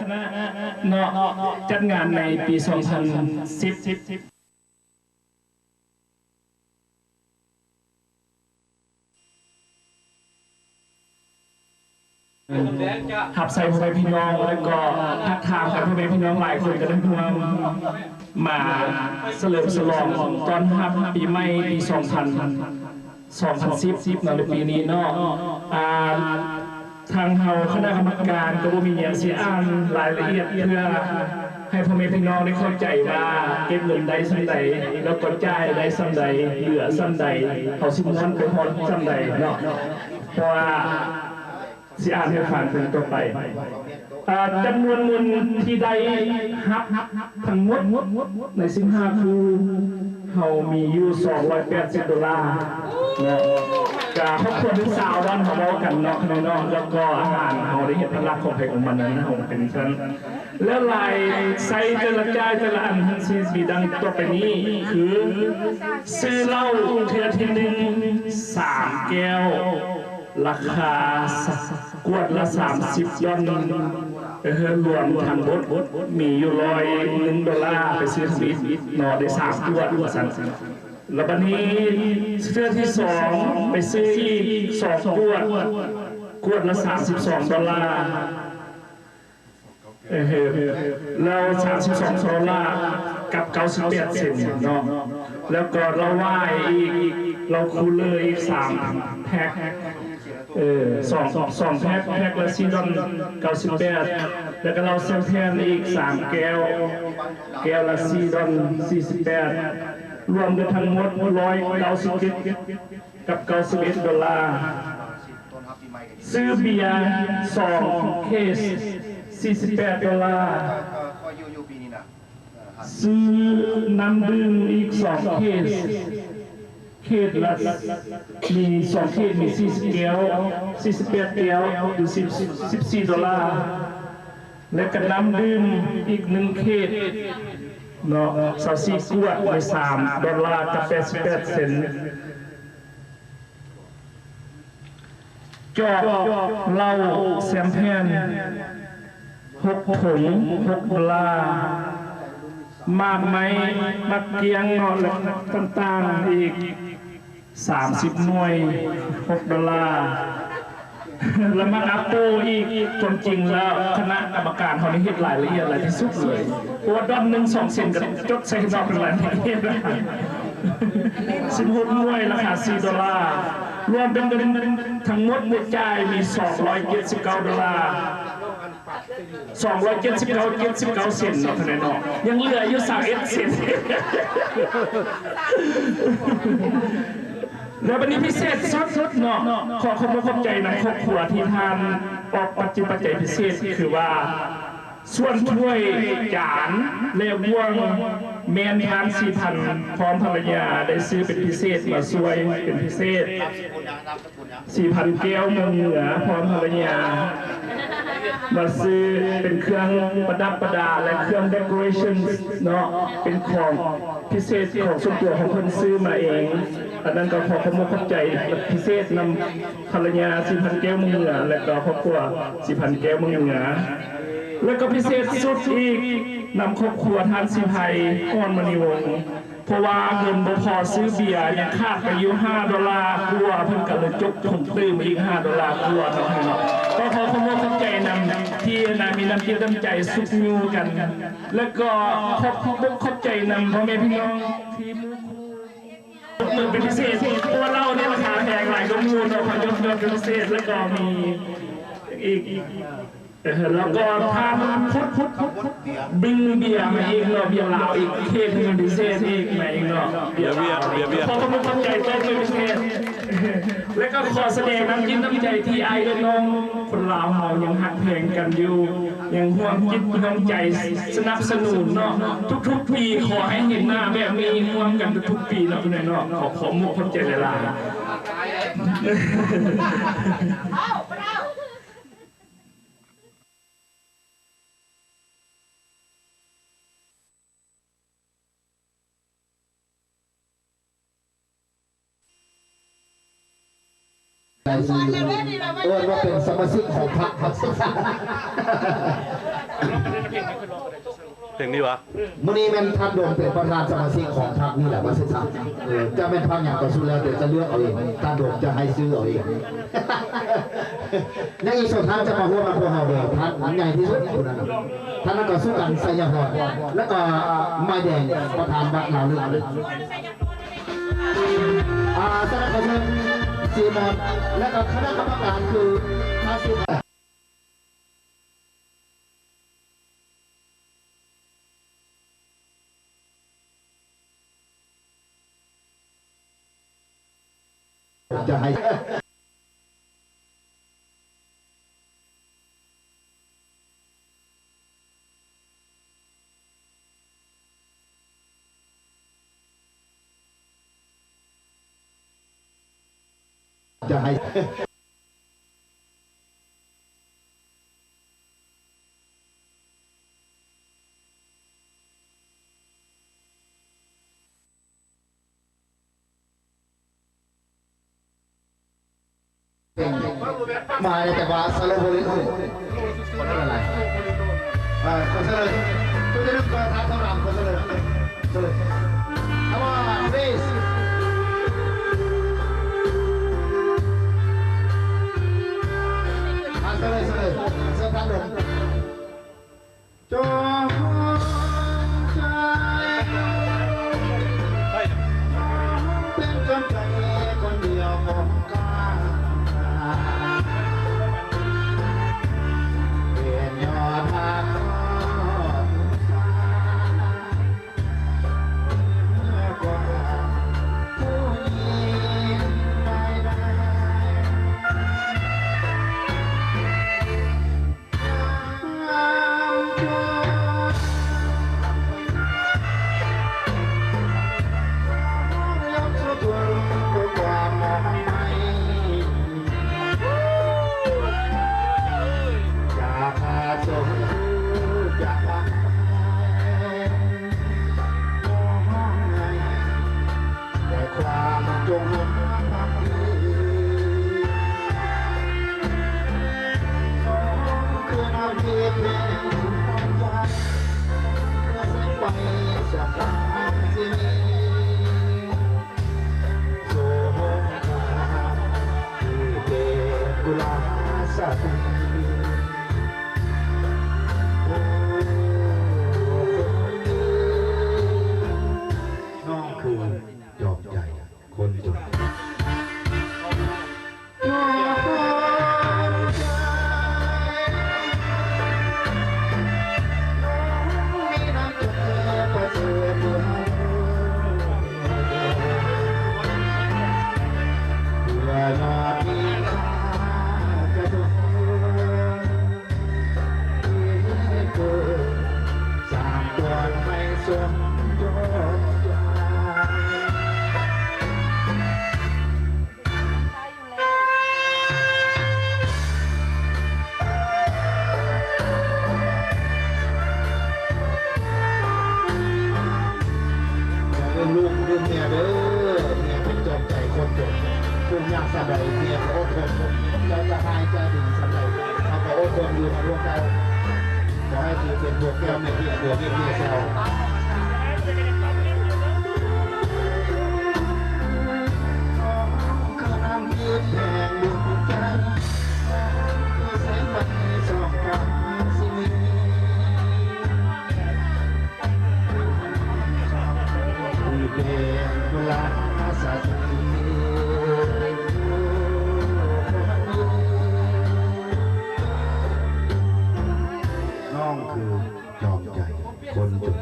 คณะเนาะจัดงานในปี 2010 หับใส่พ่อแม่พี่น้องแล้วก็ทักทามกับพ่อแม่พี่น้องหลายคนก็ได้ร่วมมาเฉลิมฉลองตอนรับปีใหม่ปี2010ในปีนี้เนาะทางเฮาคณะกรรมการก็บ่มีหยังสิอ่านรายละเอียดเพื่อให้พ่อแม่พี่น้องได้เข้าใจว่าเก็บเงินได้ส่ำใดแล้วก็จ่ายได้ส่ำใดเหลือส่ำใดเขาสิม้วนไปพอส่ำใดเนาะเพราะว่าสิอ่านให้ฟังเป็นตัวไปจำนวนเงินที่ได้ฮับทั้งหมดใน15คือเขามีอยู่$280นะกับครอบครัวที่สาววันเขาบอกกันเนาะในนอกแล้วก็อาหารเขาได้เห็นพลังของใครของมันนั้นเขาเป็นชั้นแล้วลายไซแต่ละจ่ายแต่ละอันทั้งซีบีดังตัวไปนี้คือซื้อเหล้าเทียทีหนึ่ง3 แก้วราคากวดละ$30รวมทั้งหมดมีอยู่$100ไปซื้อสวิตนอได้3 ขวดแล้ววันนี้เสื้อที่2ไปซื้ออีก2 ขวดละ$32แล้ว$32กับ98 เซนต์เนาะแล้วก็เราไหว้อีกเราคูลเลอร์อีก3 แพ็ค2 แพ็คละ$4.98แล้วก็เราแซมเพียนอีก3 แก้วละ$4.48รวมกันทั้งหมด$197กับ$91ซื้อเบียร์2 เคส$48ซื้อน้ำดื่มอีก2 เคสละมี2 เคสมี40 แก้ว48 แก้วอยู่$14และก็น้ำดื่มอีก1 เคสเนาะ24 ขวดใน$3กับ88 เซนต์จอกเหล้าแซมเปญ6 ถุง$6มากไหมมักเกียงเนาะและต่างๆอีก30 หน่วย$6แล้วมาอัปโปอีกคนจริงแล้วคณะกรรมการเขาได้เห็นรายละเอียดอะไรที่สุดเลยเพราะว่า$1 2 เซนก็จดใส่ดอกเป็นรายละเอียดนะ16 หน่วยราคา$4รวมเป็นเงินทั้งหมดในจ่ายมี$279.79 เซนต์เนาะคะแนนเนาะยังเหลืออยู่31 เซนต์แล้ววันนี้พิเศษสุดๆเนาะขอขอบใจนำครอบครัวที่ทานออกปัจจัยพิเศษคือว่าส่วนถ้วยจานเล่วงเมนทาน 4,000 พร้อมภรรยาได้ซื้อเป็นพิเศษมาช่วยเป็นพิเศษ4,000 แก้วเมืองเหนือพร้อมภรรยามาซื้อเป็นเครื่องประดับประดาและเครื่อง decoration เนาะเป็นของพิเศษของส่วนตัวของคนซื้อมาเองอันนั้นก็ขอขอบใจพิเศษนำภรรยา 4,000 แก้วเมืองเหนือและก็ครอบครัว 4,000 แก้วเมืองเหนือแล้วก็พิเศษสุดอีกนำครอบครัวทานสิไพอ่อนมณีวงศ์เพราะว่าเงินบ่พอซื้อเบียร์ยังขาดไปอยู่$5กว่าเพิ่นก็เลยจกถุงตื้มอีก$5กว่าเนาะให้เนาะก็ขอขอบใจนำที่มีน้ำจิตน้ำใจสุขอยู่กัน แล้วก็ขอบใจนำพ่อแม่พี่น้องที่มือเป็นพิเศษตัวเราเนี่ยราคาแพงหลายก็มูลเราขอยกเป็นพิเศษแล้วก็มีอีกแล้วก็ทำพุทบิงเบียร์มาเองเนาะเบียร์ลาวอีกเคสหนึ่งพิเศษอีกมาเองเนาะเบียร์พอเขาไม่เข้าใจก็ไม่พิเศษแล้วก็ขอแสดงน้ำจิตน้ำใจที่ไอ้และน้องคนลาวเรายังหักเพลงกันอยู่ยังห่วงจิตน้ำใจสนับสนุนเนาะทุกปีขอให้เห็นหน้าแบบมีห่วงกันทุกปีเนาะคุณเนาะขอมุกคนใจหลายว่าเป็นสมาชิกของพรรคครับ เพลงนี้วะ มื้อนี้เป็นท่านโดมเป็นประธานสมาชิกของพรรคนี่แหละว่าสิครับจะเป็นพรรคอย่างก็สุดแล้วเดี๋ยวจะเลือกเอาเองท่านโดมจะให้ซื้อเอาเองและอีกส่วนท่านจะมาหัวมาพวกเราเดียวท่านใหญ่ที่สุดคนนั้นท่านนั้นก็สู้กันไสยพรแล้วก็ไม้แดงประธานบัตรเราเลือกสนับสนุนซีมอนและก็คณะกรรมการคือมาสิจะให้จะให้มาแต่ว่าสโลโบลินคนอะไรคนเสลยคุณจะนึกว่าทางสำหรับคนเสลยเสลยเอาว่าเบสเสลยเสลยเสลยทางลงจงใจเป็นคนใจคนเดียวของข้าน้องคือยอมใจคนจนลูกเมียเด้อเมียเป็นจอมใจคนจนคุณอยากสบายเมียก็อดทนเราจะหายใจถึงสบายเขาก็อดทนอยู่ในร่วมกันขอให้ถือเป็นบวกแก้วในที่บวกเมียแซวขนมยืดแพงดวงใจคือแสงไฟส่องกลางสิ่งเป็นเวลาสักทีน้องคือยอมใจคนจน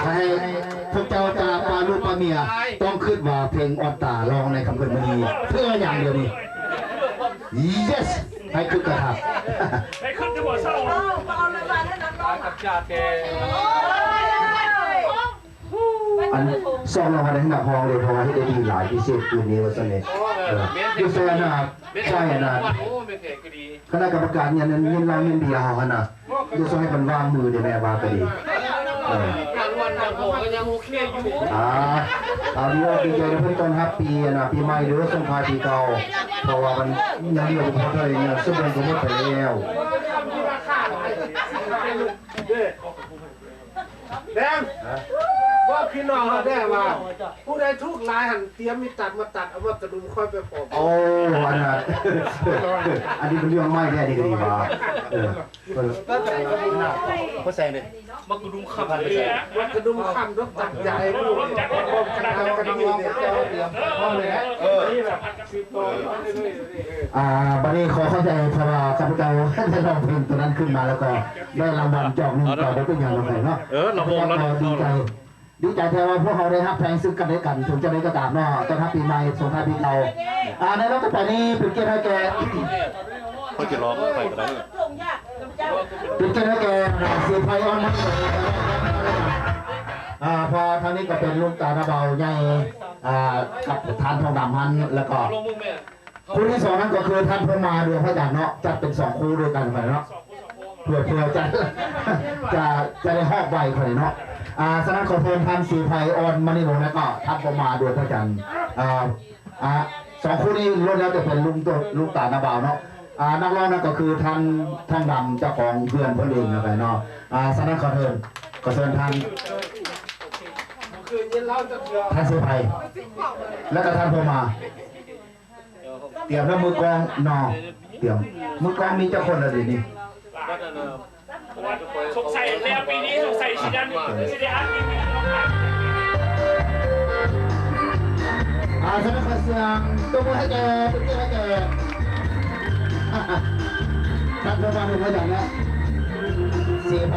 ให้พวกเจ้าจากปา ลูกป้าเมียต้องขึ้นว่าเพลงออนตาลองในคำเกินมณีเพื่ออย่างเดียวนี่ yes ให้ขึ้นกระทับ ให้ขึ้นที่หัวเศร้า อันซองรางวัลในหน้าห้องเลยเพราะว่าที่ได้ดีหลายพิเศษคืนนี้วันเสาร์ยูเซนนะครับใช่นะคณะกรรมการเนี่ยเงินเราเงินเดียวเขาขนาดยูโซให้มันวางมือเดี๋ยวแม่วางก็ดีเอาดีว่าดีใจในเพื่อนต้นฮับปีนะปีใหม่หรือว่าส่งท้ายปีเก่าเพราะว่ามันยังเดียวพอเท่าไหร่เนี่ยซึ่งมันก็หมดไปแล้วแดงว่าพี่น้องเขาได้ว่าผู้ใดทุกลายหันเตรียมมีตัดมาตัดเอามากระดุมค่อยไปผม โอ้อันนั้นอันนี้เป็นเรื่องไม่แน่ดีกว่าก็แซงเลย มักกระดุมขับเลย ว่ากระดุมคำรถตัดใหญ่ผู้จักรพรรดิกระดุมเนี่ยเจ้าเตรียมห้องเลยนะนี่แบบบัดนี้ขอเข้าใจเพราะว่าข้าพเจ้าได้ร้องเพลงตัวนั้นขึ้นมาแล้วก็ได้รางวัลจอกหนึ่งต่อได้เป็นอย่างไรเนาะดีใจแท้ว่าพวกเขาได้รับแพงซึ่งกันและกันถึงจะได้กระดาษเนาะต้อนรับปีใหม่ส่งท้ายปีเก่าในรอบต่อไปนี้เป็นเกียรติให้แกเขาจะร้องไปก็ได้เป็นเกียรติให้แกเสียไฟออนมันพอทางนี้ก็เป็นลูกตาหน้าเบาใหญ่กับทานทองดำฮันแล้วก็คู่ที่สองนั่นก็คือท่านพระมาเดือพระจันทร์เนาะจัดเป็น2คู่ด้วยกันไปเนาะเพื่อจะได้หอบใบไปเนาะสนั่นขอเพลงท่านสีไพออนมานิโนแล้วก็ท่านพระมาเดือพระจันทร์2คู่นี้ล้วนแล้วจะเป็นลุงตาหน้าเบาเนาะนักร้องนั่นก็คือท่านทองดำเจ้าของเพื่อนเพื่อนเองอะไรเนาะสนั่นขอเชิญท่านสีไพแล้วก็ท่านพระมาเตรียมแล้วมือกองนอเตรียมมือกองมีเจ้าคนอะไรนี่สงสัยแล้วปีนี้สงสัยชิดันชิดันฉันขอเสียงตัวมือให้แกตัวมือให้แกท่านประธานเป็นพยานนะเสียไป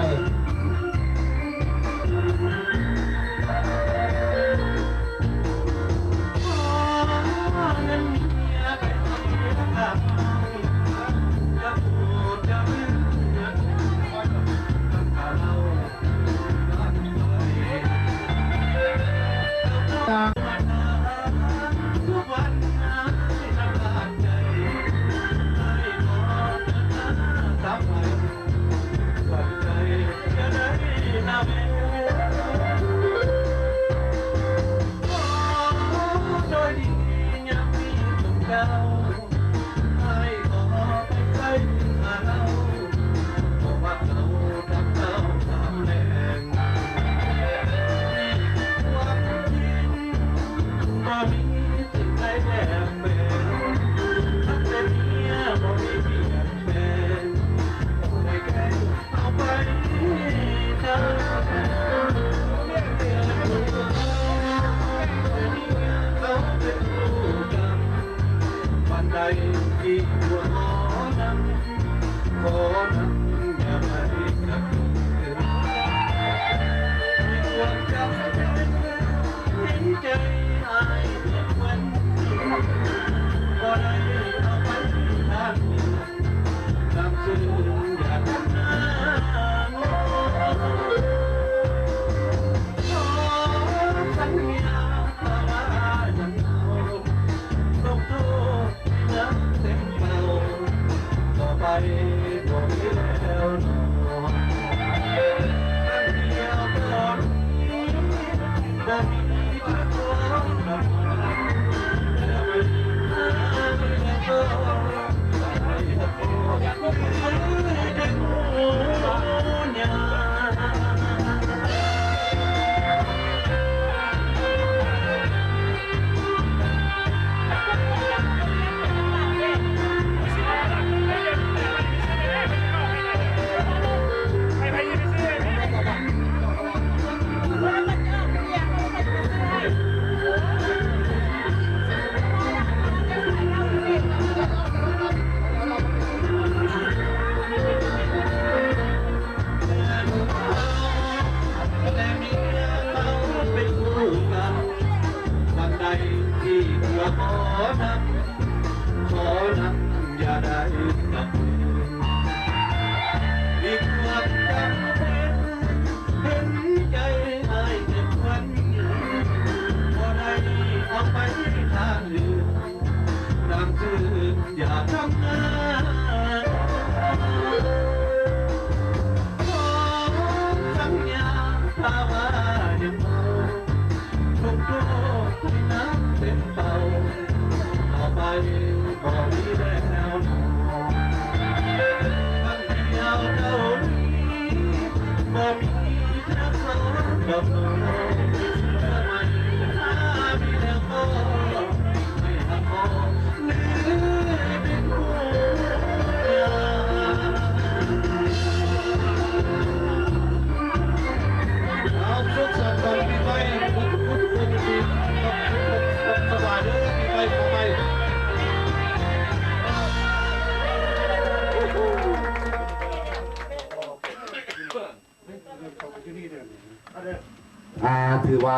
รือว่า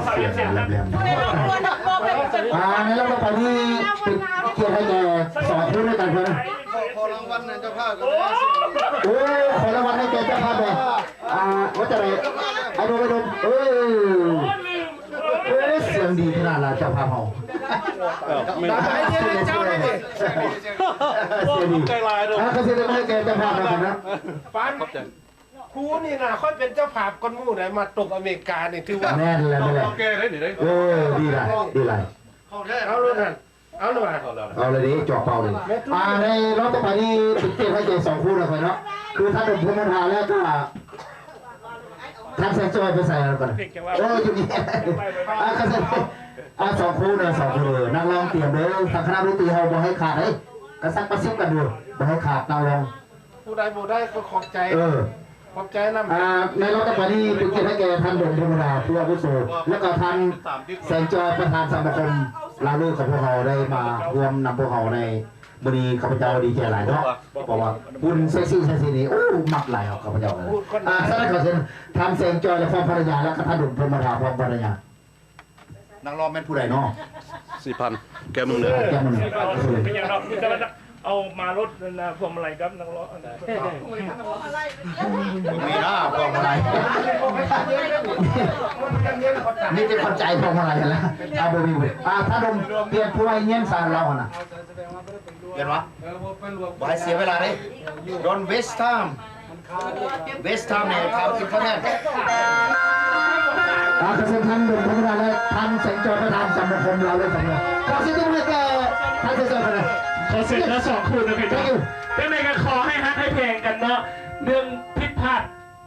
เสียงอะไรแบบนี้แล้วก็ไปที่เกียรติให้แก2 คู่ด้วยกันเพื่อนขอรางวัลนะเจ้าภาพกัน โอ้ขอรางวัลให้แกเจ้าภาพเลยว่าจะอะไรไอ้ดูไปดูเสียงดีขนาดละเจ้าภาพเขาไม่ไอ้เนี่ยเจ้าไม่ดิเสียงดีใจลายด้วยเขาเสียงให้แกเจ้าภาพแล้วนะปานครูนี่นะค่อยเป็นเจ้าภาพก้นมู่ไหนมาตบอเมริกาเนี่ยถือว่าแน่นเลยไม่เลย โอเคได้หนิได้ดีไรดีไรเอาเลยนั่นเอาเลยเอาเลยดิจ่อเป่าเลยในรอบต่อไปนี่ติดเกมให้แก2 คู่เลยเนาะคือถ้าโดนพุ่งมาแล้วก็ท่านใส่จอยไปใส่อะไรก่อนอยู่นี่2 คู่นะ2 คู่นักร้องเตรียมเลยทางคณะดนตรีเขาบอกให้ขาดเลยกระซักกระซิบกันดูบอกให้ขาดนักร้องผู้ใดผู้ใดก็ขอบใจขอบใจนะในรอบต่อไปนี่ติดเกมให้แกท่านโดนธรรมดาผู้อาวุโสแล้วก็ท่านแสงจอยประธานสมาคมลาลูกของพวกเราได้มารวมนำพวกเราในบริข้าพเจ้าดีใจหลายเนาะเพราะว่าคุณเซ็กซี่นี่โอ้มักหลายข้าพเจ้าเลยสารคดีทำแสงจอยและพร้อมภรรยาและก็ท่านดุจพรหมธาพร้อมภรรยานักร้องแม่นผู้ใดเนาะ4,000แกมึงเลยแกมึงเป็นอย่างเราเอามารถนะพวงมาลัยครับนักร้องมีนะพวงมาลัยนี่จะเข้าใจพวงมาลัยกันแล้วเอาไปวิวถ้าดมเปลี่ยนผู้ให้เงี้ยสารเราน่ะเห็นวะบ่ให้เสียเวลาเลยDon't waste timeเนี่ยทำกินข้าวแน่กระทรวงท่านดุจพรหมธาและท่านแสงจอยประธานสมาคมเราเลยสำเร็จขอสิ่งที่ให้แกท่านแสงจอยประธานขอเสร็จแล้ว2 คู่นะพี่เจ้ายังไงก็ขอให้ฮักให้เพลงกันเนาะเรื่องผิดพลาด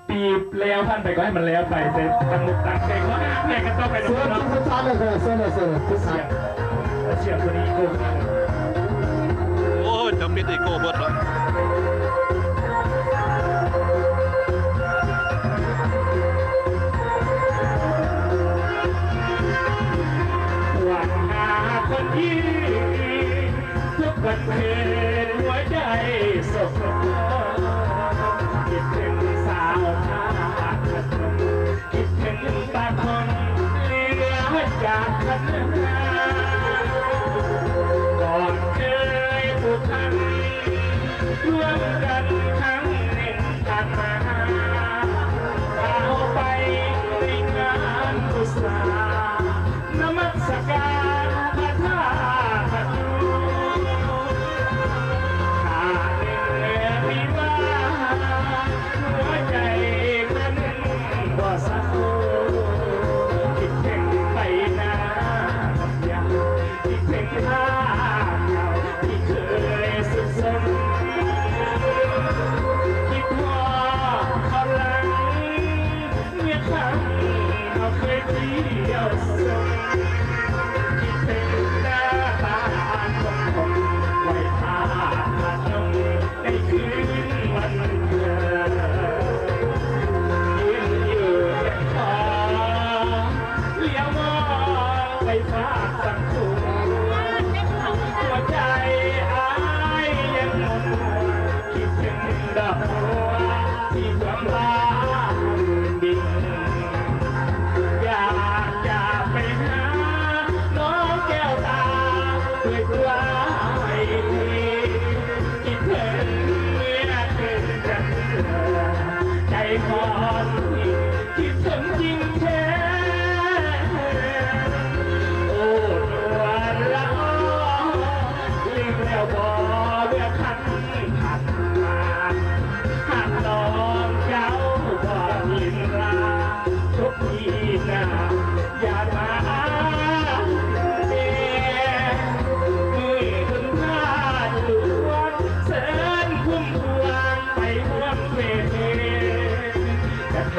ปีแล้วท่านไปก็ให้มันแล้วไปแต่ตั้งมุกตั้งเพลงว่าเพลงก็ต้องไปดูเนาะทุกท่านเลยเสียคนนี้โก้โอ้ยจะปิดอีโก้เบิดแล้ววันหาคนที่ทุกวันเพลงหัวใจสดคิดถึงสาวท่าคิดถึงตาคนเลี้ยจากกันก่อนเคยผูกพันร่วมกันครั้งหนึ่งผ่านมาเอาไปในงานกุศลนมัสการพระธาตุจะท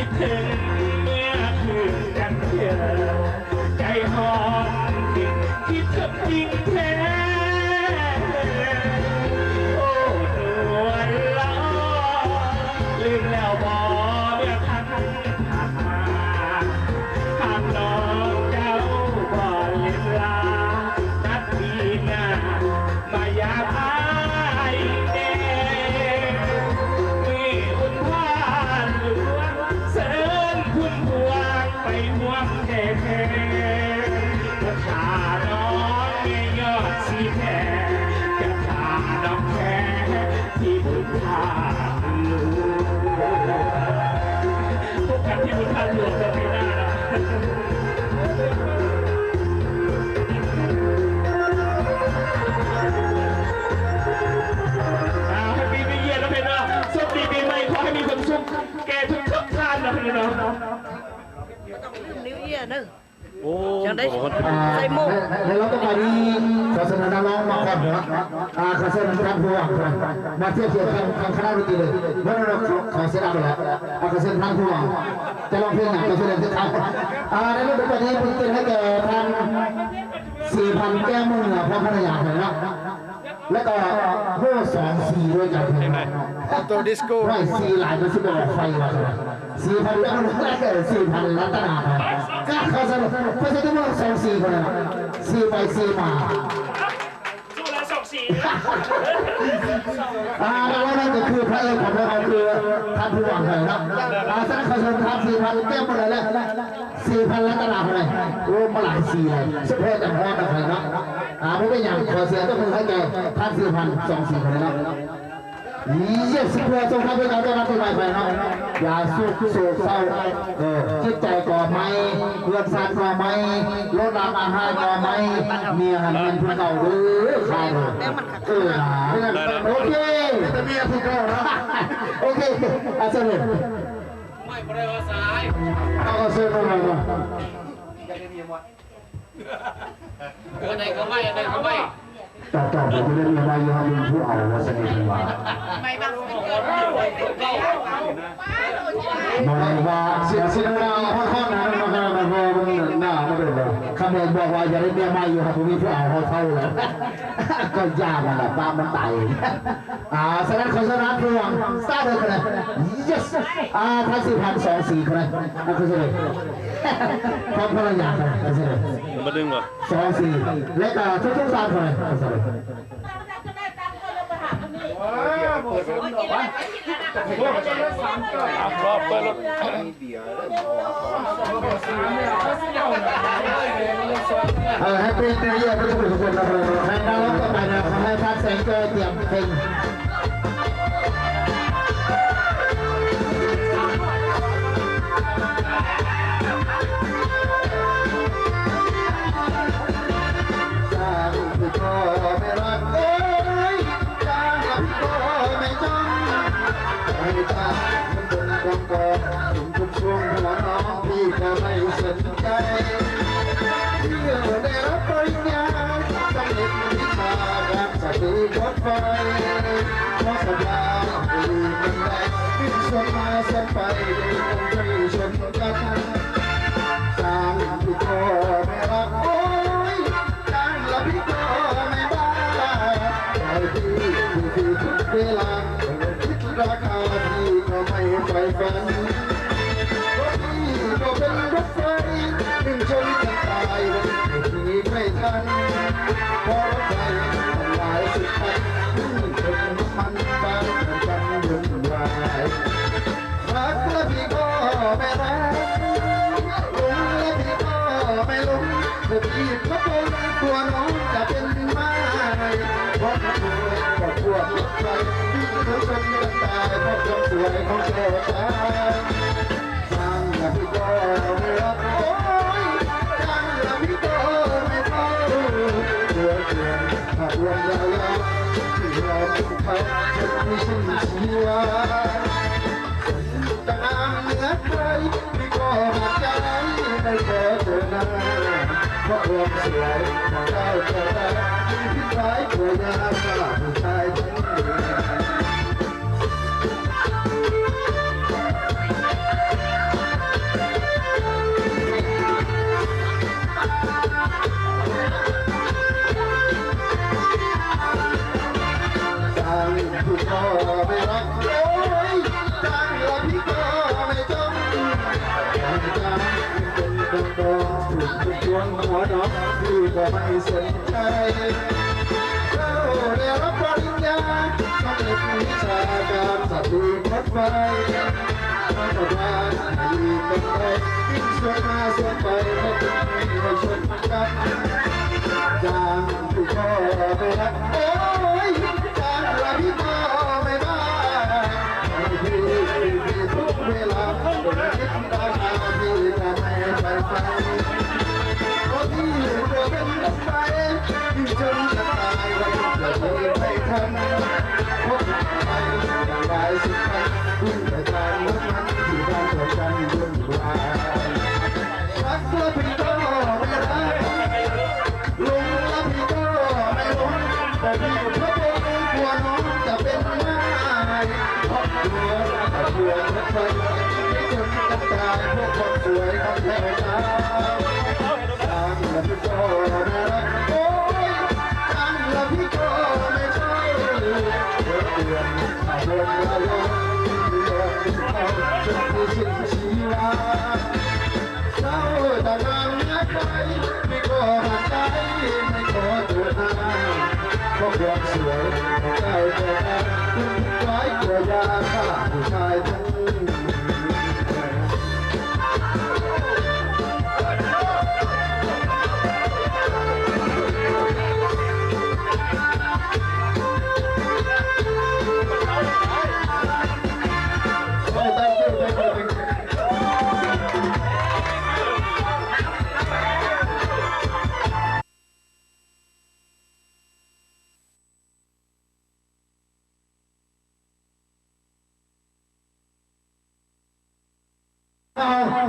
ดถึงเมื่อคืนกันเดียวใจหอนคิดถึงจริงแท้โอ้นวลละลืมแล้วบอเมื่อทันผ่านมาหากน้องเจ้าบ่ลืมลานัดปีหน้ามายาพายเดมีอุ่นพานหลวงเสริญพุ่มพวงไปห่วงแท้จะขาน้องไม่ยอดสีแท้จะขาน้องแท้ที่บุญพานหลวงพวกกันที่บุญพานหลวงจะไม่ได้นะให้ปีนี้เย็นนะเพื่อนเนาะสุขดีปีใหม่ขอให้มีความสุขแก่ทุกท่านนะเพื่อนเนาะ นิ้วเยี่ยนึง โอ้ ยังได้ โห ใส่หมก ในเราต้องมาดีขอเสนอนักร้องมาก่อนนะขอเสนอทางผู้ว่ามาเทียบเทียบทางคณะดนตรีเลยเพราะเราขอเสนอไปแล้วขอเสนอทางผู้ว่าจะร้องเพลงไหนขอเสนอที่ทางในเรื่องนี้ผมเตือนให้แก่ทาง4,000แก้มือพร้อมภรรยาเลยนะแล้วก็โฮ่2-4ด้วยกันตัวดิสโก้ไม่4หลายมันจะเป็นไฟวะ4,000แล้วมันได้แค่4,000ล้านตลาดก็เขาสนุกเขาจะต้องว่า2-4คนนะ4ไป4มาสู้แล้ว2-4แล้วนั่นก็คือพระเอกของเราคือท่านผู้ว่าเลยนะสักเขาชมทำ4,000แก้มหมดเลยแล้ว4,000ล้านตลาดเลยโอ้มาหลาย4เลยสุดยอดแต่พอแต่ใครนะไม่เป็นอย่างขอเสียต้องมือให้แกท่าน4,000 2-4คนเลยนะยี่สิบเพื่อจงทำให้เราได้รับที่ใหม่ไปเนาะอย่าสุขโศกเศร้าจิตใจก่อไหมเพื่อนสานก่อไหมรถรางอาหารก่อไหมเมียหันเป็นผู้เก่าหรือใครเลยโอเคแต่เมียผู้เก่าเนาะโอเคอาเซนไม่ได้ว่าสายเอาเซนมาอะไรก็ไม่อะไรก็ไม่ต่อไปจะได้มีมาอยู่มีผู้เอาว่าสนิทว่าบอกว่าเสียสินนาข้อนั้นมันหน้าไม่เป็นเลยคำเองบอกว่าอย่าได้เมียมาอยู่ครับผมมีผู้เอาเขาเท่าเลยก็ยากมันแหละตามมันไต่ฉะนั้นขอชนะพวงสตาร์ทเลย yes ท้าย4,000 2-4คนเลยนั่นคือเลยพร้อมภรรยาเลยนั่นคือเลยมาดึงวะ2-4และก็ทุกๆ3คนเลยรอบเปิดรถให้เป็นตัวเยี่ยมทุกคนนะครับให้น้องต่อไปนะให้พัดแสงเกยเตรียมเพลงไม่รักโอ้ยจ้างกับก็ไม่จ้องไม่จ้างมันบนกองกองถึงทุกช่วงหัวน้องพี่ก็ไม่สนใจที่ได้รับปริญญาสำเร็จวิชาการสติรถไฟเพราะสัญญาดีมันแรงขึ้นชนมาชนไปคงไม่ชนกันจ้างพี่ก็ไม่รักโอ้ยจ้างแล้วพี่ก็ไม่บ้าที่ทุกเวลาคิดราคาที่ก็ไม่ไฟฝันรถที่ก็เป็นรถไฟดึงชนกันตายวันที่ไม่ทันเพราะรถไฟหลายสุดท้ายชนมันบางกันวุ่นวายรักและพี่ก็ไม่รักหลงและพี่ก็ไม่หลงจะพี่พระองค์ตัวน้องจะเป็นมาเพราะมันรวยกับพวกรถไฟที่เขาชนกันตายเพราะความสวยของเจ้าชายจังและพี่ก็ไม่รักโอ้ยจังและพี่ก็ไม่เท่าตัวเกินหักลงยาวๆที่เราเป็นเขาฉันไม่สิ้นชีวาจะงามเหนือใครพี่ก็หักใจไม่ขอเจอหน้าเพราะความสวยของเราเธอที่คล้ายตัวยาสลับผู้ชายทั้งหมด มองถูกทุกดวงหัวน้องพี่ก็ไม่สนใจเข้าได้รับปริญญาสำเร็จวิชาการสตูรถไฟมาตรฐานดีเป็นไรวิ่งสวนมาสวนไปไม่ถึงไม่ชนกันจางพี่ก็ไม่รักโอ้ยจางละพี่ก็ไม่ได้พี่ทุกเวลาคนคิดได้มาพี่ก็ไม่ไปฟังโอ้พี่ตัวเป็นรถไฟยิ่งจนจะตายวันจะเดินไม่ทันพบไปหลายสิบครั้งวิ่งไปตามรถมันที่บ้านตัวกันวุ่นวายรักแล้วพี่ก็ไม่รักลงแล้วพี่ก็ไม่ลงแต่พี่ก็กลัวน้องจะเป็นไม้เพราะกลัวรถไฟไม่จนจะตายพวกคนสวยเขาแท้ตาทางแล้วพี่ก็น่ารักโอ้ยทางแล้วพี่ก็ไม่ใช่เดือนบนละลมเขาจนที่สิ้นชีวาเศร้าแต่นางนักไปไม่ก็หักใจไม่ขอตัวหน้าเพราะความสวยของเจ้าแต่คุณไว้ตัวยาฆ่าผู้ชายทั้ง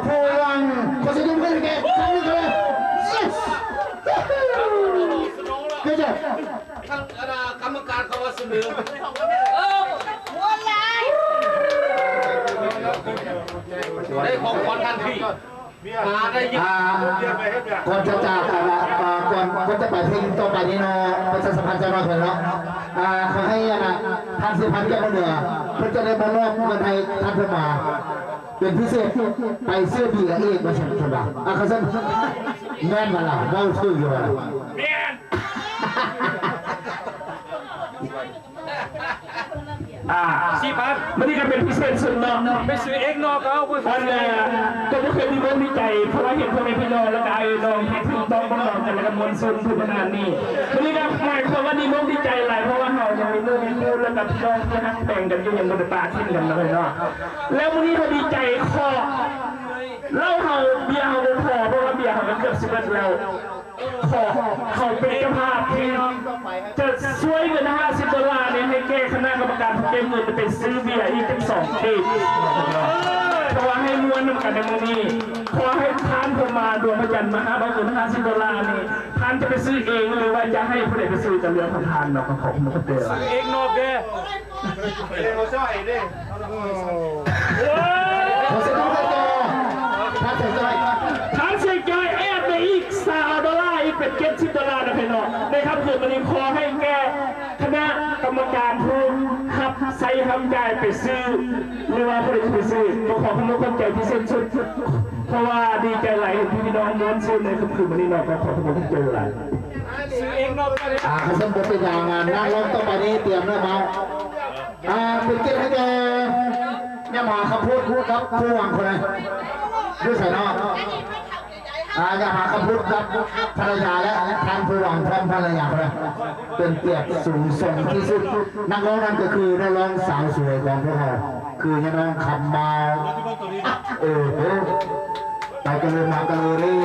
พลังขอเสียงปรบมือให้แกครั้งหนึ่งเลย yes เกิดจาก ท่านกรรมการเขาว่าเสนอ ได้ของขวัญทันทีมาได้ยิน ก่อนจะจากก่อนจะไปเพลงต่อไปนี้เนาะประชาสัมพันธ์จะมาถึงเนาะขอให้ทางสิพันธ์แก้วเหนือเพื่อจะได้มามอบเงินให้ท่านเพื่อมาเป็นพิเศษไปเสื้อบีกับเอกมาเช่นกันบ้างเขาจะแม่นมาละเล่าชื่ออยู่ละแม่น 4,000มันนี่ก็เป็นพิเศษสุดเนาะไปซื้อเอ็กนอกเอาวันนี้ก็ไม่เคยมีความดีใจเพราะว่าเห็นพ่อแม่พี่น้องแล้วก็ไอ้น้องที่ถูกต้องบ้านน้องกันแล้วก็มวลชนทุกขนาดนี้วันนี้ก็หมายความว่าดีมุกดีใจหลายเพราะว่าเรายังมีลูกมีลูกแล้วกับพี่น้องที่นักแบ่งกันอยู่อย่างบนป่าทิ้งกันเลยเนาะแล้ววันนี้เขาดีใจข้อเล่าเขาเบียร์เขาพอเพราะว่าเบียร์เขาเกือบ11แล้วขอเขาเป็นเจ้าภาพที่จะช่วยเงิน$50เนี่ยให้แก้คณะกรรมการเก็บเงินจะเป็นซื้อเบียร์อีก2 ปีเพราะว่าให้มวลนำกันในมือนี้ขอให้ท่านเข้ามาดวงพระจันทร์มาหา$50นี่ท่านจะไปซื้อเองหรือว่าจะให้ผู้ใดไปซื้อจะเรือพันทานเราก็ขอบคุณเตอร์เองนอกเด้เราช่วยดิ ขอเสียงปรบมือให้ท่านเสียใจท่านเสียใจแอบไปอีก$3อีกเป็น$70นะพี่น้องในคำคืนวันนี้ขอให้แก้คณะกรรมการผู้ขับใส่ทำใจไปซื้อหรือว่าผู้ใดไปซื้อก็ขอคุณทุกคนใจพิเศษสุดเพราะว่าดีใจหลายเห็นพี่น้องม้วนซื้อในคำคืนวันนี้เราก็ขอคุณทุกคนหลายซื้อเองนอกไปเลยเขาสมบูรณ์เป็นอย่างงานนั่งร้องต่อไปนี้เตรียมแล้วเมาเป็นเกียรติให้แกเนี่ยมาคำพูดครับผู้หวังคนไหนด้วยสายนอกอย่าหาคำพูดครับภรรยาและท่านผู้หวังพร้อมภรรยาคนไหนเป็นเกียรติสูงส่งที่สุดนักร้องนั้นก็คือนักร้องสาวสวยของพวกเราคือนักร้องคำเมาไปกันเลยมากันเลย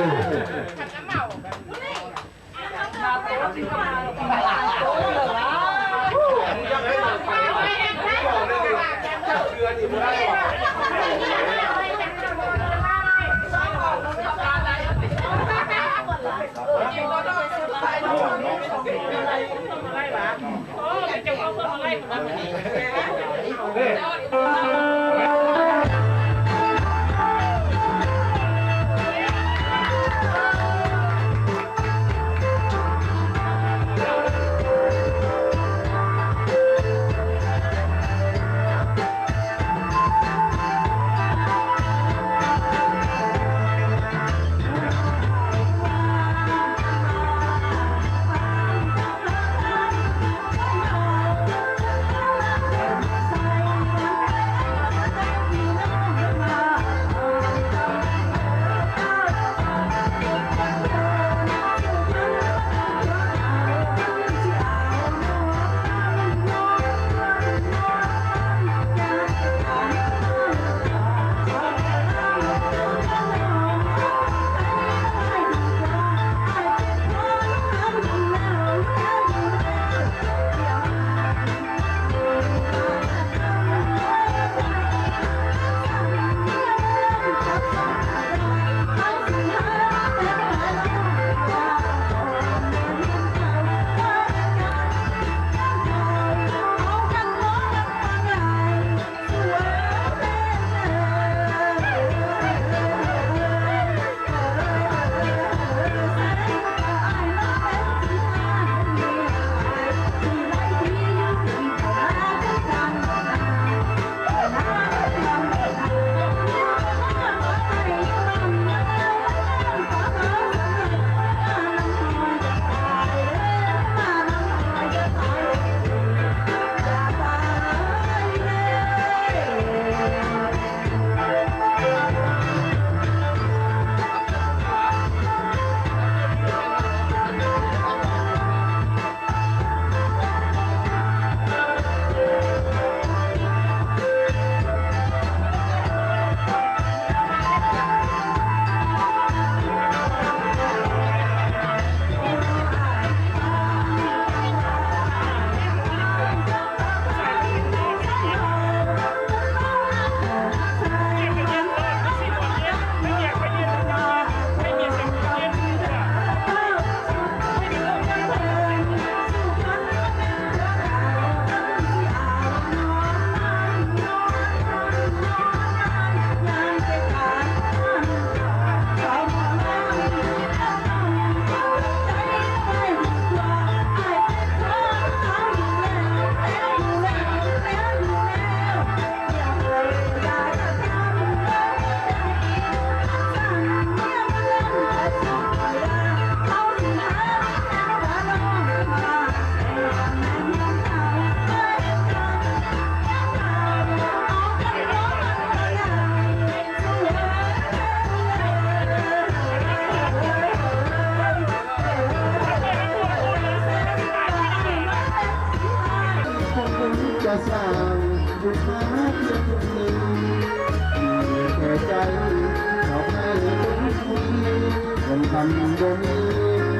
อนบน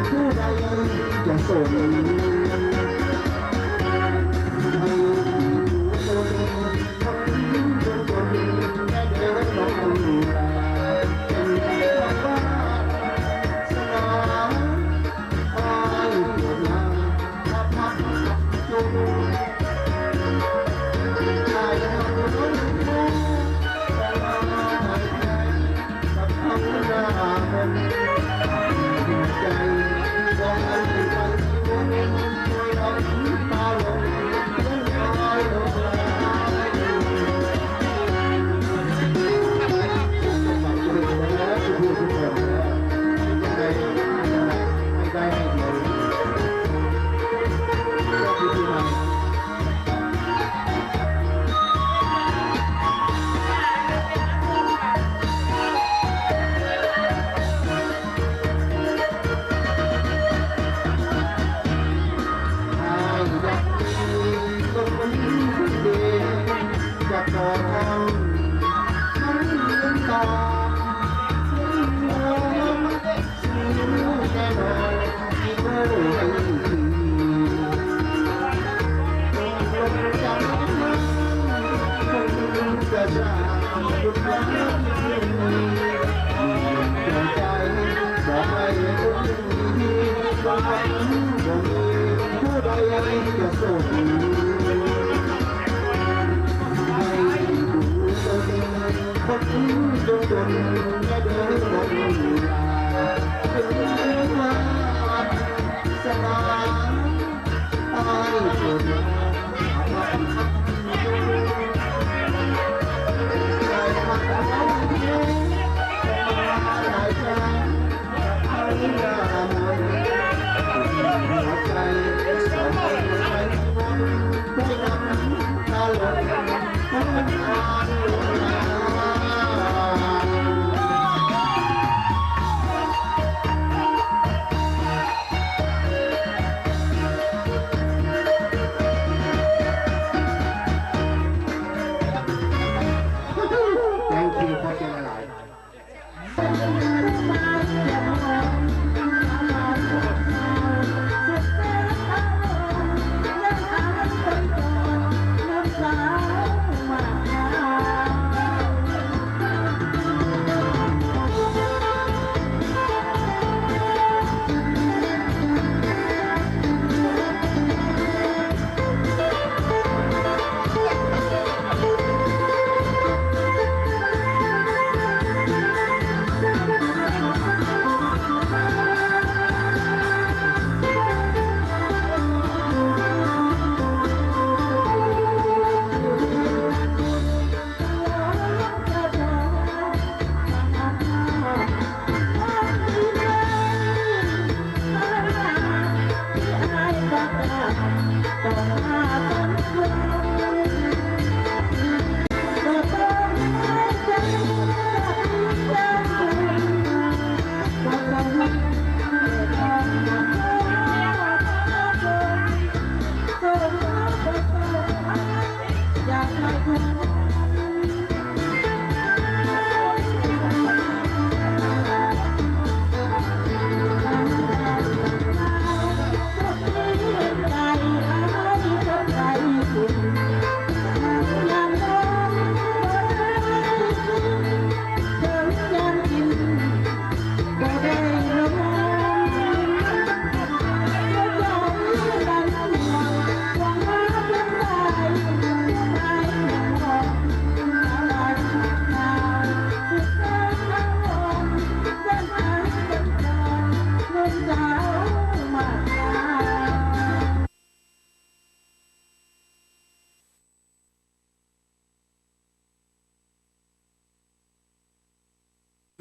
ผู้ใดจะสนให้ผู้คนคนแม่เดินลงลาเป็นความว่าสนาอ้ายปวดหลังถ้าพักจุงอายทำน้องแต่มาหายใจกับคำหน้ามนใจบอกให้ไปวนช่วยเอาตาลงเลื่อนลอยลงลายฝากชีวิตไว้แล้วทุกคนยังไงไม่ได้ให้เดียวก็คือที่มาจะต่อทางมันต่อสิ่งเดิมสิ่งแน่นอนที่ไม่ให้ทีลงจำมันคงจะจางหยุดยั้งที่มีหัวใจบอกให้คนดีบางครั้งบ่มีผู้ใดจะสนคนจนจนและเดินบนลาเป็นมาสนามตายปวดใจพักเอาเพียงหายใจให้ยามนหัวใจสองคนใจวนให้น้ำตาหล่นมันอ่านลงลาThank you for being alive.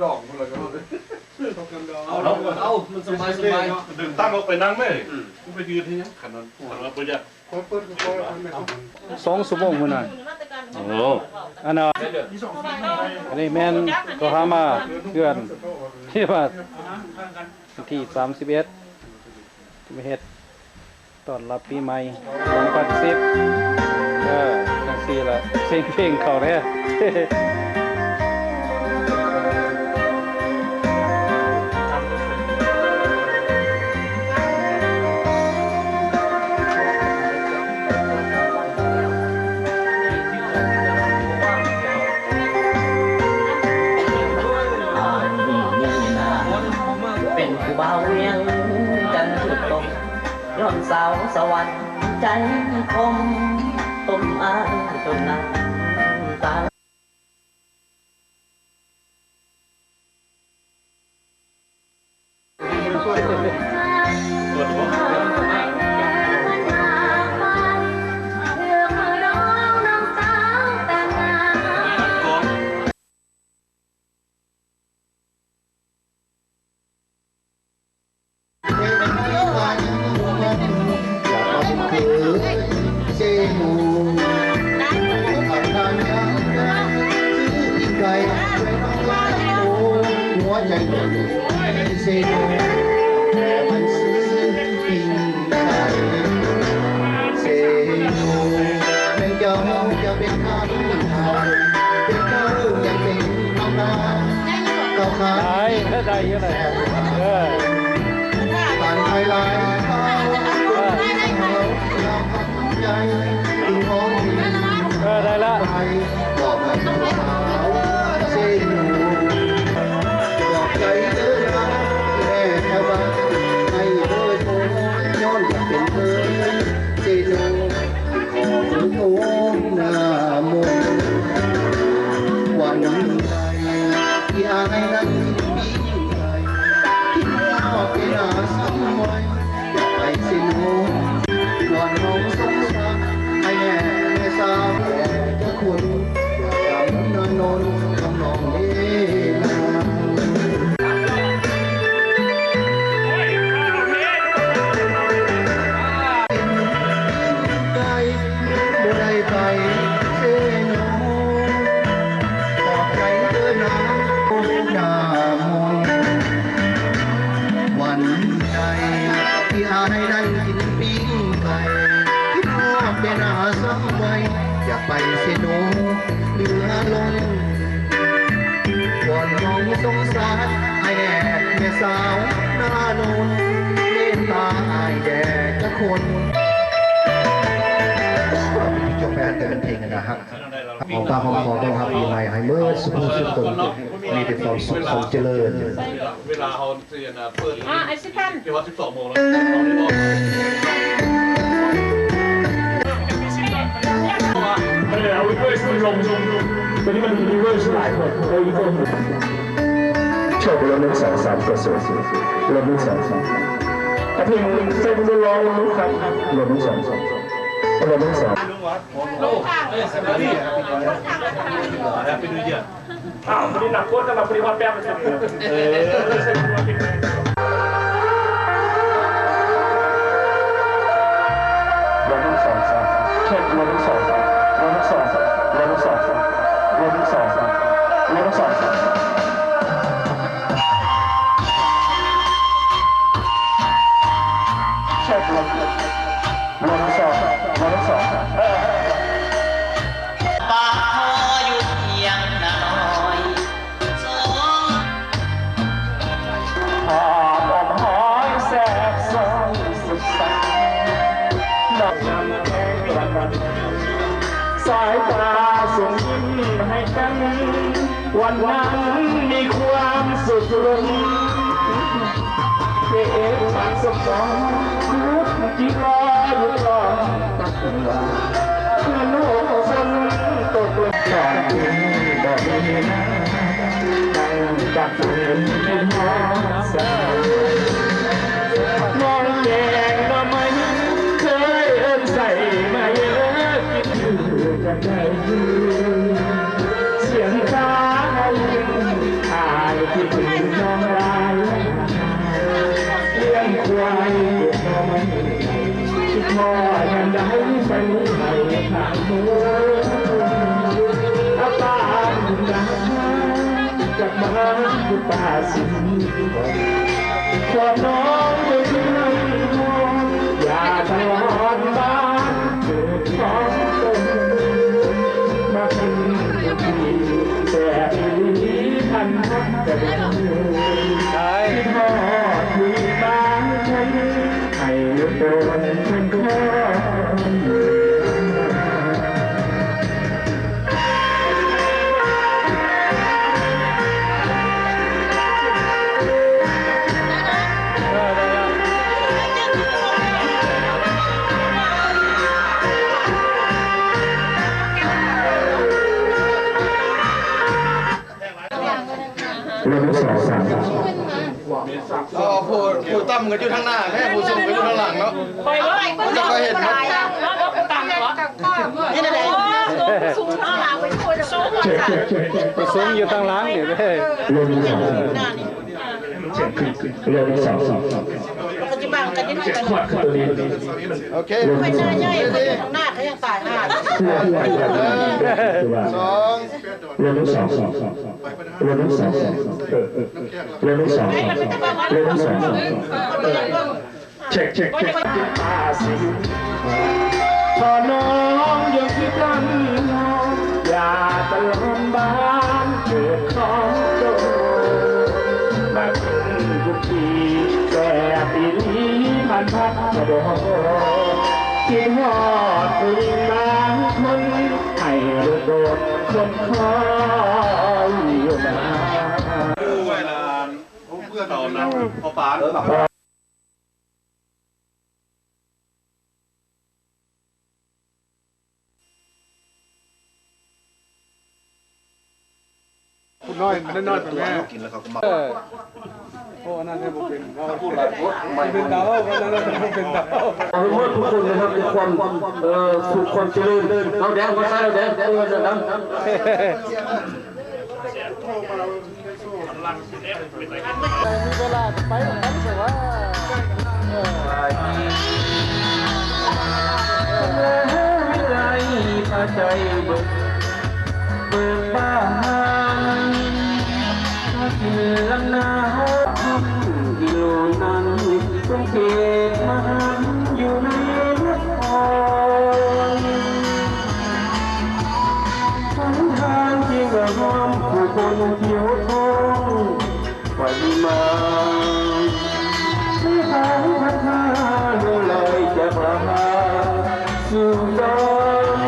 ดอกมันเลยก็เลยเอามันสบายดึงตั้งออกไปนั่งไหมไปยืนที่นี่ขันนั้นขันนั้นประหยัด เปิดก็ 2 ชั่วโมงมื้อนั้น โอ้ อันน่ะอันนี้แม่นก็หามาเพื่อนที่ว่าที่31ที่มาเฮ็ดตอนรับปีใหม่2010จังซี่ล่ะเสียงเพลงเข้าแท้ บ่าวเวียงจันทร์จุดตกย้อนสาวสวรรค์ใจคมต้มอ้างจนน้ำตาหัวใจตัวเซโนแต่มันซื้อปิงไก่เซโนแม่งเจ้าจะเป็นข้าเป็นข้าเป็นข้ายังเป็นน้ำตาเขาขา ได้ถ้าได้เยอะเลยผ่านไทยลายเขาเราทำใจถึงห้องได้ละ ไปบอกให้สาวเซโนบอกใจเดินทางแม่แค่ว่าให้เธอโทรย้อนอยากเป็นเธอเซโนของโน้มหน้ามนวันใดที่อายนั้นมีใจที่ชอบเป็นอาสาไว้อยากไปเซโนก่อนน้องสงสารให้แม่สาวแก่จะคุณอยากจำนานนนทำนองนี้ไกลบ่ได้ไปเซโนบอกใจเดินหน้ามนวันใดที่อายนั้นกินปิ้งไก่คิดว่าเป็นอาสาไว้อยากไปเซโนเหลือลงก่อนน้องสงสารไอ้แน่แม่สาวหน้าโนนเมตตาไอ้แด่จะคนพี่จบไปอันแต่เป็นเพลงนะฮะของตาของขอต้องรับปีใหม่ให้เมื่อสุขสุขคนมีแต่ความสุขความเจริญ เวลาเขาเรียนเปิด ไอ้สิแพน เดี๋ยวว่า12 โมงแล้วตอนนี้บอก มันเลยเอารีเวิร์สลงตอนนี้มันรีเวิร์สหลายคนเอาอีกคนชอบเราเล่น2-3ก็สวยเราเล่น2-3แต่เพลงเซ็นร้องรู้ครับเราเล่น2เราเล่น2ไปดูเยอะ อ้าวไม่ได้หนักโคตรแต่มาปฏิวัติแป๊บมันจะเราเล่น2-3เช็คเราเล่น2-3เราเล่น2-3เราเล่น2-3เราเล่น2-3เราเล่น2-3เช็คเราเล่น2-3เราเล่น2-3ปากคออยู่เพียงน้อยสอง หอบอมหอยแสบซอยสุดสันดอกน้ำแข็งกระมันสายตาส่งยิ้มให้กันวันนั้นมีความสุขล้นเก็บฝันสมองทุกที่รออยู่รอตักว่าเมื่อโลกฝนตกลงก่อนบอกไม่นะจากฝนที่หัวใจมองแยงก็ไม่เคยเอิ้นใส่มาเยอะคิดถึงจะได้ยินเสียงฟ้าหายคิดถึงน้องลายเลี้ยงควายเก็บน้องคิดมอยังได้ไปไหนทางโน้นอาตาบุญดาจากบ้านคือป่าสิงขอน้องไปที่นั่งมองอย่าทะเลาะบ้านเกิดของตนมาเป็นที่แต่ดีพันทักกันที่ทอดที่บ้านฉันให้ตนเป็นคน เรื่องที่สองสาม ผู้ตั้มก็อยู่ทางหน้าแม่ผู้สูงก็อยู่ทางหลังเนาะ ไปว่าจะเคยเห็นไหมแล้วก็ตังวะนี่แหละสูงเอาหลังไปช่วยสูง เช็ค ไปสูงอยู่ทางหล้างอยู่เด้ เรื่องที่สองเช็คเรื่องที่สอง ปัจจุบันกันยังไง เช็ค กัน ขวดตัวนี้ โอเค ไม่ใช่ใหญ่คนข้างหน้าเขายังตายห่า สอง เรื่องที่สองเรื่องที่สองเรื่องที่สองเรื่องที่สองเช็คตาสิพอน้องยังคิดกันอย่าตะลอนบ้านเกิดของโจมาถึงทุกทีแต่ปีนี้ผ่านพัดกระโดดกินหอดถึงบางคนให้โดดคนคอยอยู่นาน เวลาเพื่อนเรานะพอปาน น้อยแบบแม่กินแล้วเขาก็มาโอ้นั่นเนี่ยผมเป็นเราพูดแบบไม่เป็นดาวนั่นเป็นดาว ขอให้ทุกคนนะครับมีความสุขความเจริญเราแดงภาษาเราแดงเดินน้ำ มีเวลาไปแบบนั้นแต่ว่าไรพาใจเบิกบ้านกินลำนากิโลนั้นต้องเก็บมันอยู่ในรถคอยทั้งทางที่กระห้อมผู้คนเที่ยวทองปล่อยมาไม่หายพัฒนาดูเลยจะพาสู่ยอม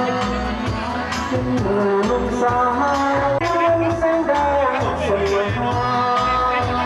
เป็นหมู่นุ่มสาวแสงดาวสวยงาม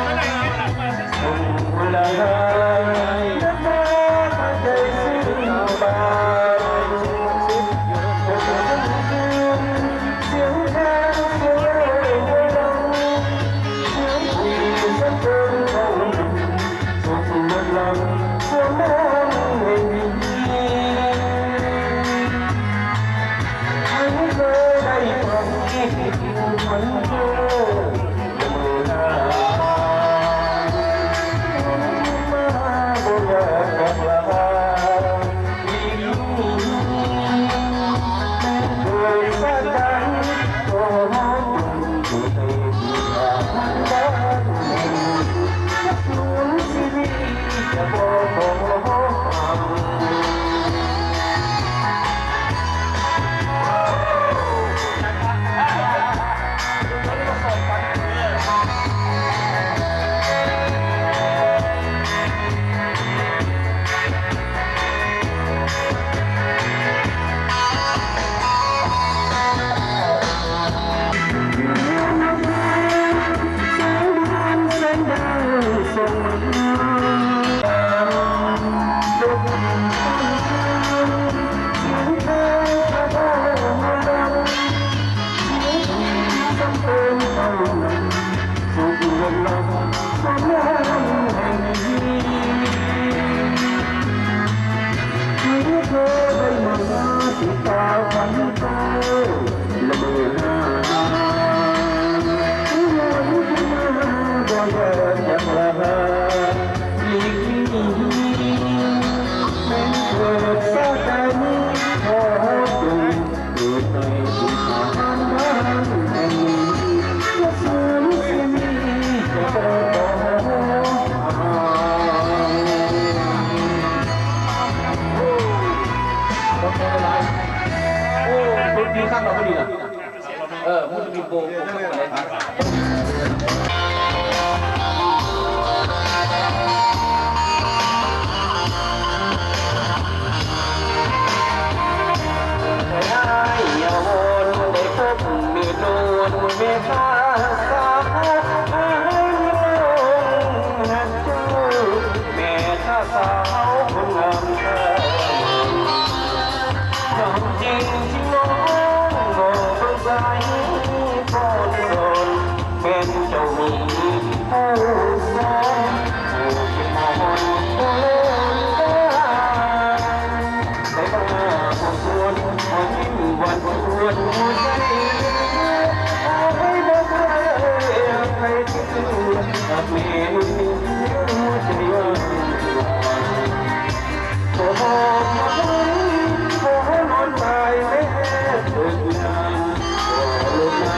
มีเข้าสองที่มองโอ้ไปบ้านของชวนเอายิ้มวันชวนหัวใจเอาไว้บอกใครที่กับเมนูหัวใจโอ้โหโอ้โหนอนตายไม่แห้งเดินนานโอ้ลงมา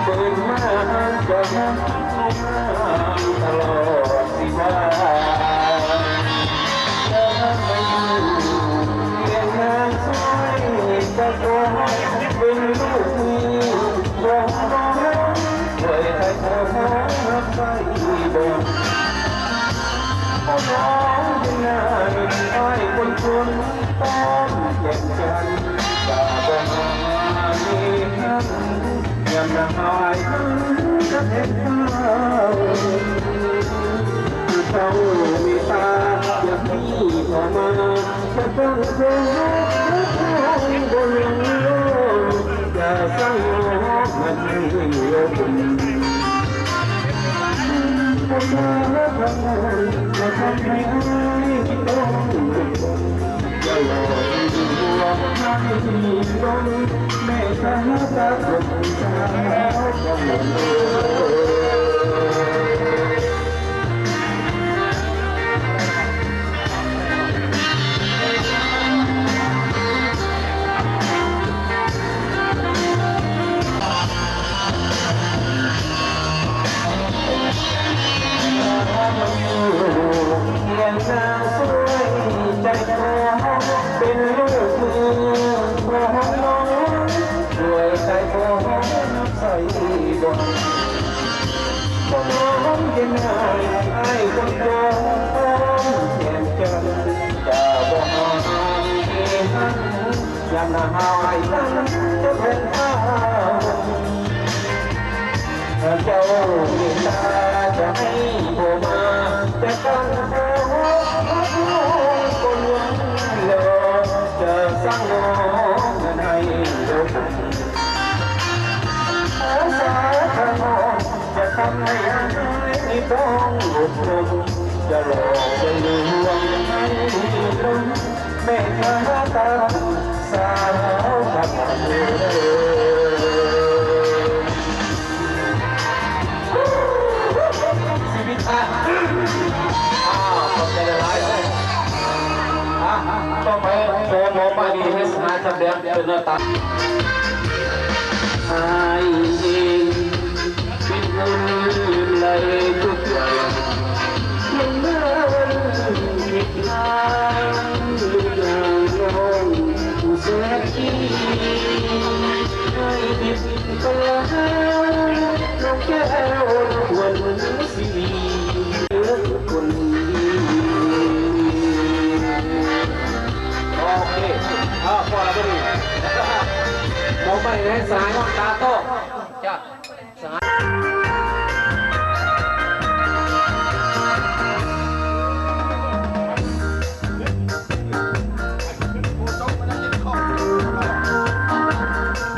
เดินมาจะมาตลอดสิว่าจะไม่อยู่เพียงนางสวยจะโตเป็นลูกมีร้องร้องด้วยใจเธอรักใจบ่น้องยังไงไอ้คนชนต้องแย่งกันจะบอกมามีหันยามหายจะเห็นเขามีตาอยากมีออกมาจะต้องคงรักบนโลกจะสร้างมันให้โลกมาทำมาทำให้ต้องอย่าหลอกลวงให้ลงแม่ตาตาตกสาวก็หมดยังน่าสวยใจเธอเป็นลูกมือของน้องด้วยใจเธอใส่บ่ก็น้องยังไงไอ้คนโตแก่จันจะบอกให้หันยามหน้าหายนั้นจะเป็นข้าเจ้ามีตาจะให้ผมมาจะตั้งโอ้คนวันเดียวจะสร้างน้องนั้นให้โลกอาสาทางน้องจะทำให้ไม่ต้องหลบหลบจะหลอกจะลวงให้ลงแม่ตาตาสาวกับเธอขอบใจหลายเลยต้องไปโชว์หมอปลาดีให้สหายจำเดือนเป็นเนื้อตาไอ้เองเป็นคนเลยทุกอย่างยังเดินอีกทางลูกนางน้องผู้เสียทีให้ดิบไปแล้วน้องแก้ววันสีคนโอเคพอแล้วพอดีมองไปในสายตาโต้จ้ะสาย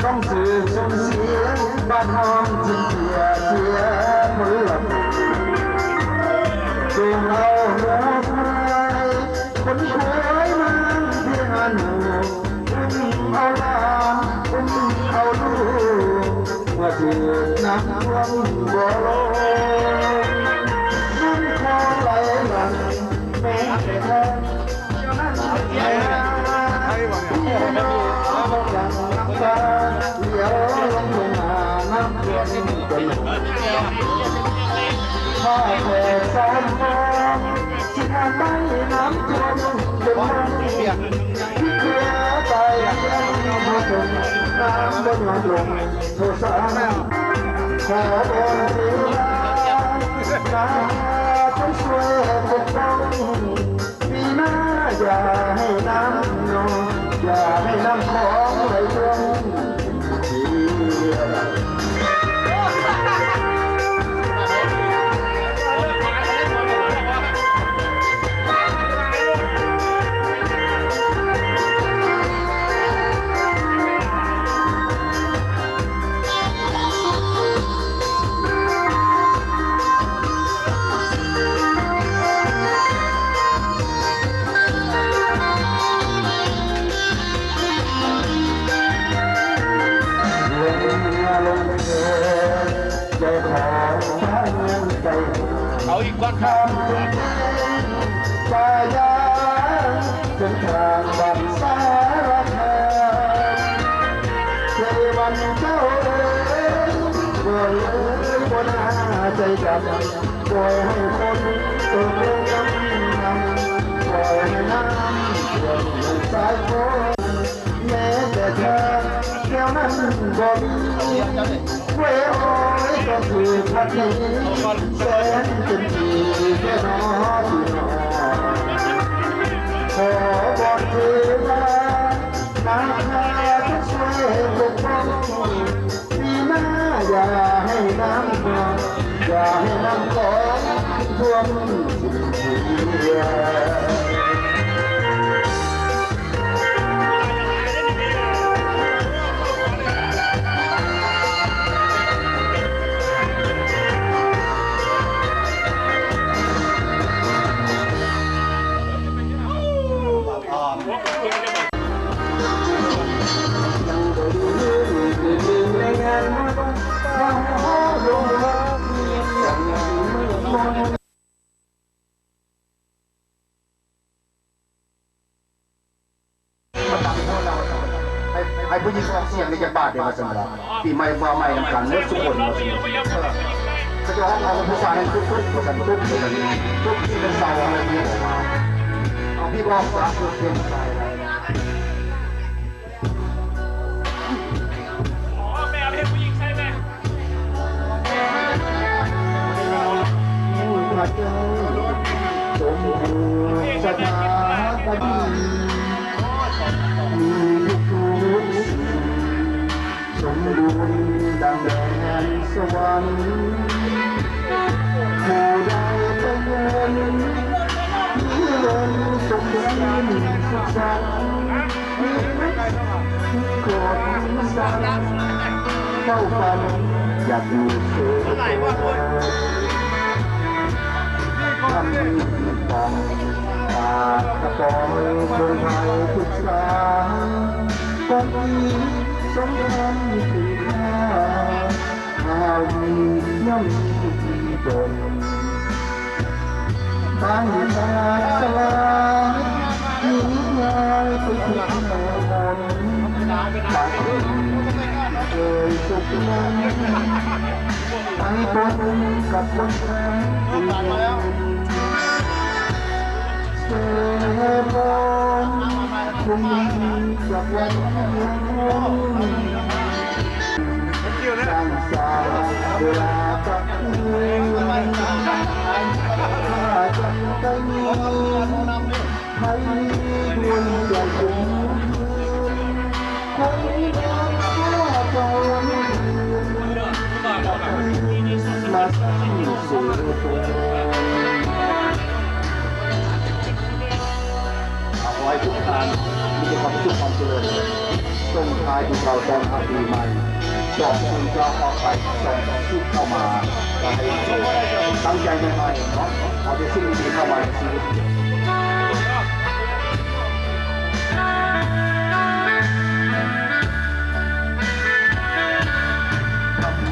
ต้องสื่อส่งเสียงบ้านหอมจึงเสียมือหลับจูงเอาหัวพายคนสวยมันเพียงอันหนึ่งเอาหลานเอาลูกว่าถูกน้ำท่วมบ่อลงน้ำคลองไหลหลังแม่แต่แท้นั้นแย่เอาหลังน้ำตาเลี้ยวลงลงมาน้ำเพียงจนข้าแค่สามมองที่ทำให้น้ำท่วมจนมันเปียกที่เกลือใจยังมาถึงน้ำบนหลังลงโทษาขอบนสีน้ำต้องช่วยปกป้องปีหน้าอย่าให้น้ำนองอย่าให้น้ำของไหลลง อีกก้อน ทำเป็นปายาจนทางบันสารคามเทวันเจ้าเอ๋ยบ่เลยบ่น่าใจดำปล่อยให้คนตัวเองกำนำปล่อยให้น้ำท่วมสายฝนแม้แต่ทางแก้วนั้นบ่มีเว้ยโอ้ยก็คือพัดนี้แสนเป็นทีแค่น้อที่น้อขอบอนเทวามาพาจะช่วยปกป้องปีหน้าอย่าให้น้ำท่วมอย่าให้น้ำท่วมสิ่งที่ให้ผู้หญิงออกเสียงในจังหวัดเดียวมาสำหรับปีใหม่ฟ้าใหม่น้ำกันเมื่อสุขนมาสำหรับเขาจะเอาผู้ชายให้ทุกมากันทุกที่เป็นเสาอะไรที่ออกมาเอาพี่บอกว่าคือเพียงใจอะไรแม่เอาเพลงผู้หญิงใช่ไหม พระเจ้าสมบูรณ์สถาปนิกมีทุกสิ่งสมบูรณ์ดังแดนสวรรค์ผู้ใดเป็นเงินที่เงินสมบูรณ์สุขสันต์มีโกรธสันเฝ้าฝันอยากอยู่เฉยทำดีปองปากกระป๋องคนไทยทุกสาก่อนนี้สมคัญคือค่าข้าวมีย่อมมีตนบ้านตาสลายมีงานไปถึงแม่มนบางคนเคยสุขนั้นไปปนกับคนแพ้เสพนคงมีกับวันยังสร้างสรรค์เวลากับเพื่อนถ้าจำใจมีให้ดวงใจผมคงยังว่าจอมมาสู่ตัวขอให้ทุกท่านมีความสุขความเจริญส่งท้ายปีเก่าต้อนรับปีใหม่ดอกคุณจะออกไปส่งชุดเข้ามาให้ตั้งใจใหม่ๆเนาะเอาไปสิ่ง